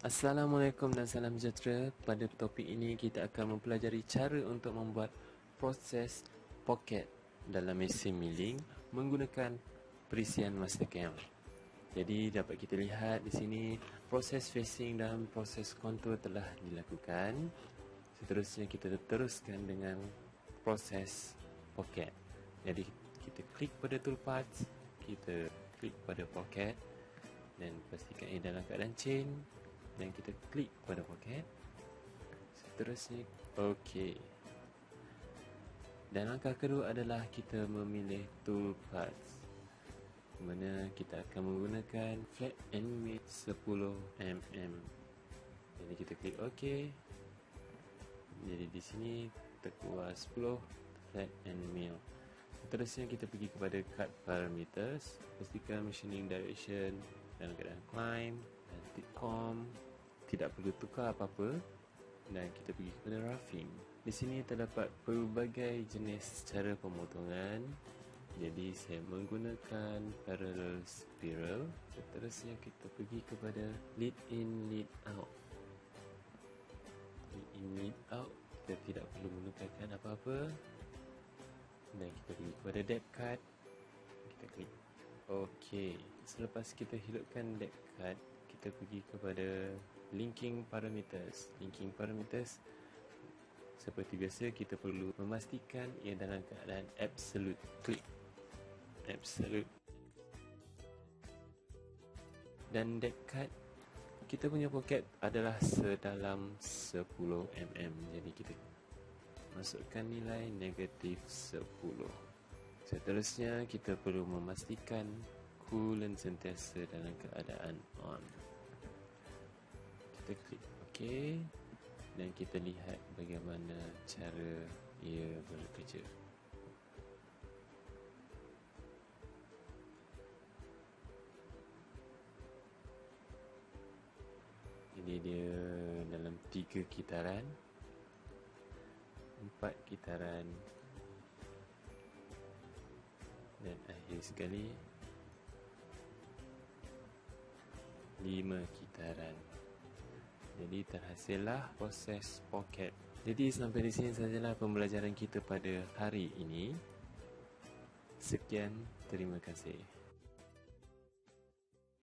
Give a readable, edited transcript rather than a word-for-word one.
Assalamualaikum dan salam sejahtera. Pada topik ini kita akan mempelajari cara untuk membuat proses pocket dalam mesin milling menggunakan perisian MasterCAM. Jadi dapat kita lihat di sini proses facing dan proses contour telah dilakukan. Seterusnya kita teruskan dengan proses pocket. Jadi kita klik pada toolpath, kita klik pada pocket dan pastikan ia dalam keadaan chain. Dan kita klik pada pocket. Seterusnya OK. Dan langkah kedua adalah kita memilih tool paths, di mana kita akan menggunakan flat and mill 10mm. Jadi kita klik OK. Jadi di sini terkeluar 10 flat and mill. Seterusnya kita pergi kepada cut parameters. Pastikan machining direction dalam keadaan climb dan titcom, tidak perlu tukar apa-apa. Dan kita pergi kepada roughing. Di sini terdapat pelbagai jenis cara pemotongan. Jadi saya menggunakan parallel spiral. Seterusnya kita pergi kepada lead in, lead out. Lead in, lead out, kita tidak perlu menukarkan apa-apa. Dan kita pergi kepada depth cut. Kita klik OK. Selepas kita hidupkan depth cut, kita pergi kepada linking parameters. Linking parameters, seperti biasa kita perlu memastikan ia dalam keadaan absolute. Klik absolute. Dan depth cut, kita punya pocket adalah sedalam 10mm. Jadi kita masukkan nilai negatif 10. Seterusnya kita perlu memastikan coolant sentiasa dalam keadaan on. Kita klik OK. Dan kita lihat bagaimana cara ia bekerja. Jadi dia dalam 3 kitaran, 4 kitaran, dan akhir sekali 5 kitaran. Jadi terhasillah proses pocket. Jadi sampai di sini sajalah pembelajaran kita pada hari ini. Sekian, terima kasih.